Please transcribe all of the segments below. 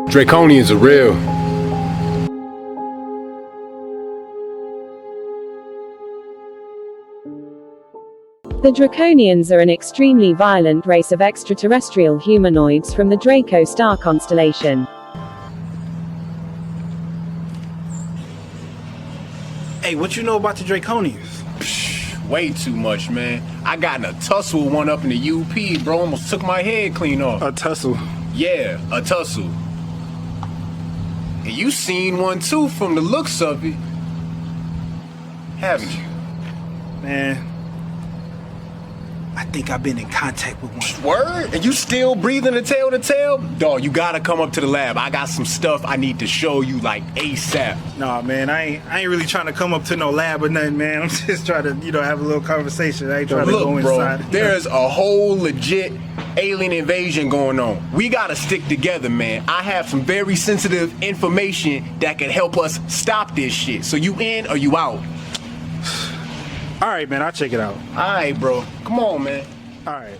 Draconians are real. The Draconians are an extremely violent race of extraterrestrial humanoids from the Draco star constellation. Hey, what you know about the Draconians? Way too much, man. I got in a tussle with one up in the UP, bro. Almost took my head clean off. A tussle? Yeah, a tussle. And you seen one too from the looks of it, haven't you? Man, I think I've been in contact with one. Word? And you still breathing the tale to tale? Dog, you gotta come up to the lab. I got some stuff I need to show you like ASAP. Nah, man, I ain't really trying to come up to no lab or nothing, man. I'm just trying to, have a little conversation. I ain't trying to go inside. Bro, there's a whole legit alien invasion going on. We gotta stick together, man. I have some very sensitive information that can help us stop this shit. So you in or you out? All right, man, I'll check it out. All right, bro. Come on, man. All right.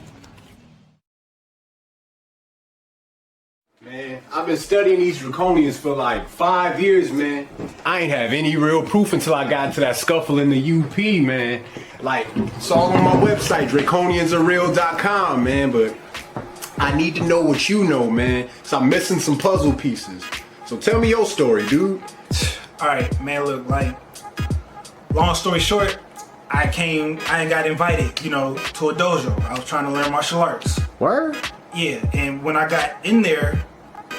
Man, I've been studying these Draconians for like 5 years, man. I ain't have any real proof until I got into that scuffle in the UP, man. Like, it's all on my website, draconiansareal.com, man, but I need to know what you know, man. So I'm missing some puzzle pieces. So tell me your story, dude. All right, man, look, like, long story short, I got invited, to a dojo. I was trying to learn martial arts. Word? Yeah, and when I got in there,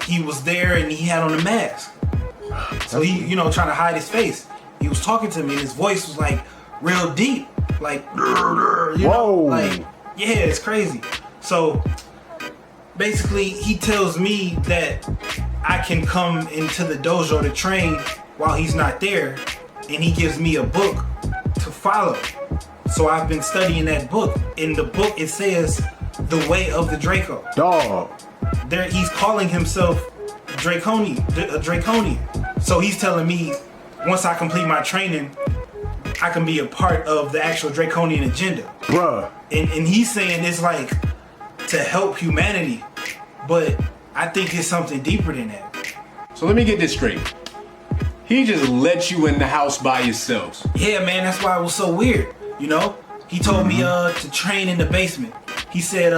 he was there and he had on a mask. So he, trying to hide his face. He was talking to me and his voice was like real deep. Like, Whoa. Like, yeah, it's crazy. So basically he tells me that I can come into the dojo to train while he's not there, and he gives me a book to follow. So I've been studying that book. In the book it says the way of the Draco. Dog. There he's calling himself a Draconian. So he's telling me once I complete my training, I can be a part of the actual Draconian agenda. Bruh. And he's saying it's like to help humanity, but I think it's something deeper than that. So let me get this straight. He just let you in the house by yourselves. Yeah, man, that's why it was so weird. He told me to train in the basement. He said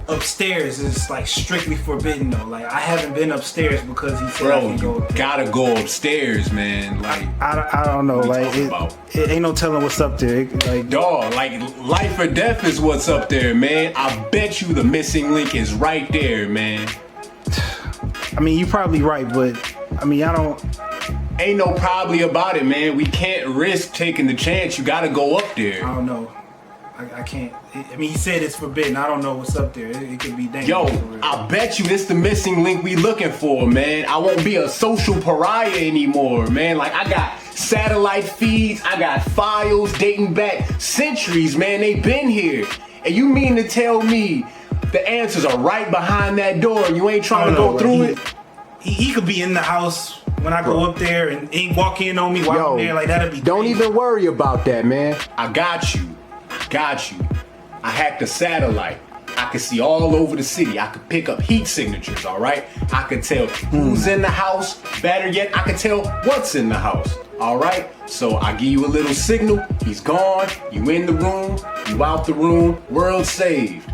upstairs is like strictly forbidden though. Like I haven't been upstairs because he said I can go up there. Gotta go upstairs, man. Like I don't know. Like it ain't no telling what's up there. Dog, like life or death is what's up there, man. I bet you the missing link is right there, man. I mean, you're probably right, but I mean, ain't no probably about it, man. We can't risk taking the chance. You gotta go up there. I don't know. I can't. I mean, he said it's forbidden. I don't know what's up there. It could be dangerous. Yo, I bet you this the missing link we looking for, man. I won't be a social pariah anymore, man. Like, I got satellite feeds. I got files dating back centuries, man. They been here. And you mean to tell me the answers are right behind that door and you ain't trying to go through it? He could be in the house when I go up there and he walk in on me while I'm there. Like, that'd be Don't crazy. even worry about that, man. I got you. I hacked a satellite. I could see all over the city. I could pick up heat signatures, all right? I could tell who's in the house. Better yet, I could tell what's in the house, all right? So I give you a little signal. He's gone. You in the room. You out the room. World saved.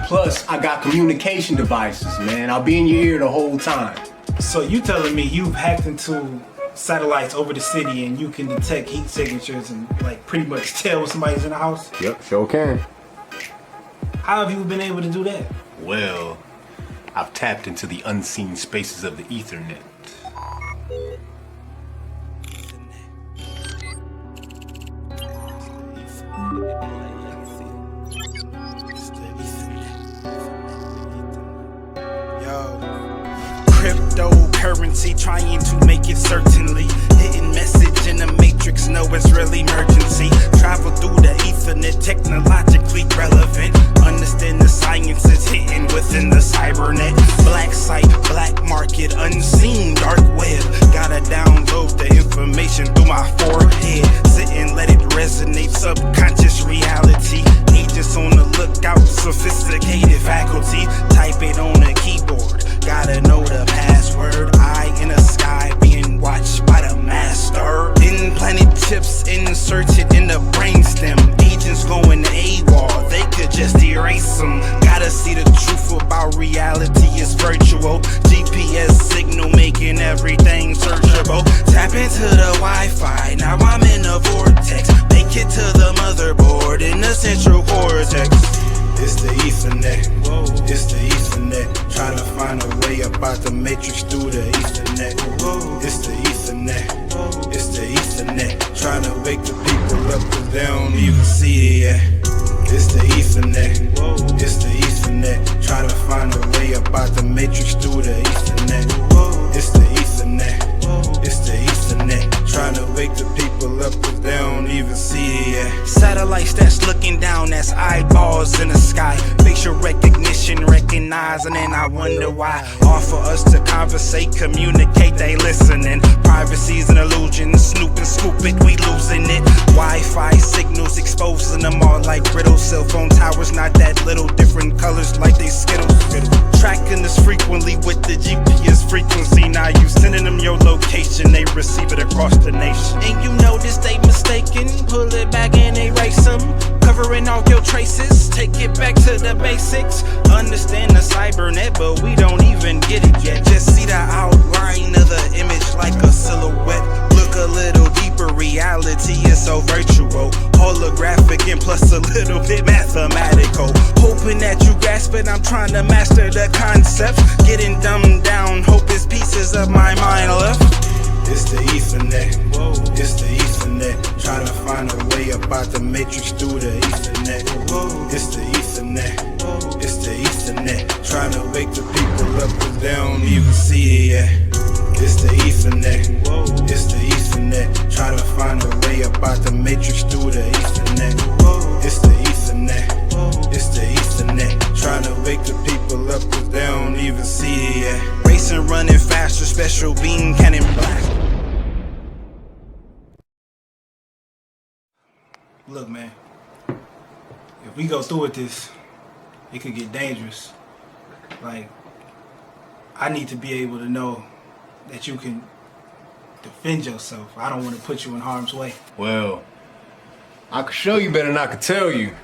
Plus, I got communication devices, man. I'll be in your ear the whole time. So you telling me you've hacked into satellites over the city and you can detect heat signatures and like pretty much tell when somebody's in the house? Yep, sure can. How have you been able to do that? Well, I've tapped into the unseen spaces of the Ethernet. Cryptocurrency trying to make it certainly. Hidden message in the matrix, no, it's really emergency. Travel through the Ethernet, technologically relevant. Understand the science is hidden within the cybernet. Black site, black market, unseen dark web. Gotta download the information through my forehead. Sit and let it resonate, subconscious reality. Agent just on the lookout, sophisticated faculty. Type it on a keyboard, gotta know the password. Eye in the sky, being watched by the master. Implanted chips inserted in the brainstem. Agents going AWOL, they could just erase them. Gotta see the truth about reality is virtual. GPS signal making everything searchable. Tap into the Wi-Fi, now I'm in a vortex. Make it to the motherboard in the central cortex. It's the Ethernet, it's the Ethernet. Trying to find a way about the matrix through the Ethernet. It's the Ethernet, it's the Ethernet. Trying to wake the people up cause they don't even see it yet. It's the Ethernet, it's the Ethernet. Trying to find a way about the matrix through the Ethernet. It's the Ethernet, it's the Ethernet. Trying to wake the people up cause they don't even see it yet. Satellites that's looking down, that's eyeballs in the sky. Facial recognition, recognizing, and I wonder why. Offer us to conversate, communicate, they listening. Privacy's an illusion, snoop and scoop it, we losing it. Wi-Fi signals exposing them all like brittle. Cell phone towers not that little, different colors like they Skittles. Tracking us frequently with the GPS frequency. Now you sending them your location, they receive it across the nation. And you notice they mistaken, pull it back and erase them. Covering all your traces, take it back to the basics. Understand the cybernet, but we don't even get it yet. Just see the outline of the image like a silhouette. Look a little deeper, reality is so virtual. Holographic and plus a little bit mathematical. Hoping that you grasp it, I'm trying to master the concept. Getting dumbed down, hope it's pieces of my mind left. It's the Ethernet, it's the Ethernet. Trying to find a way about the matrix through the Ethernet. It's the Ethernet, it's the Ethernet. Trying to wake the people up cause they don't even see it yet. It's the Ethernet, it's the Ethernet. Trying to find a way about the matrix through the Ethernet. It's the Ethernet, it's the Ethernet. Trying to wake the people up cause they don't even see it yet. Racing, running faster, special beam cannon blast. Look, man, if we go through with this, it could get dangerous. Like, I need to be able to know that you can defend yourself. I don't want to put you in harm's way. Well, I can show you better than I can tell you.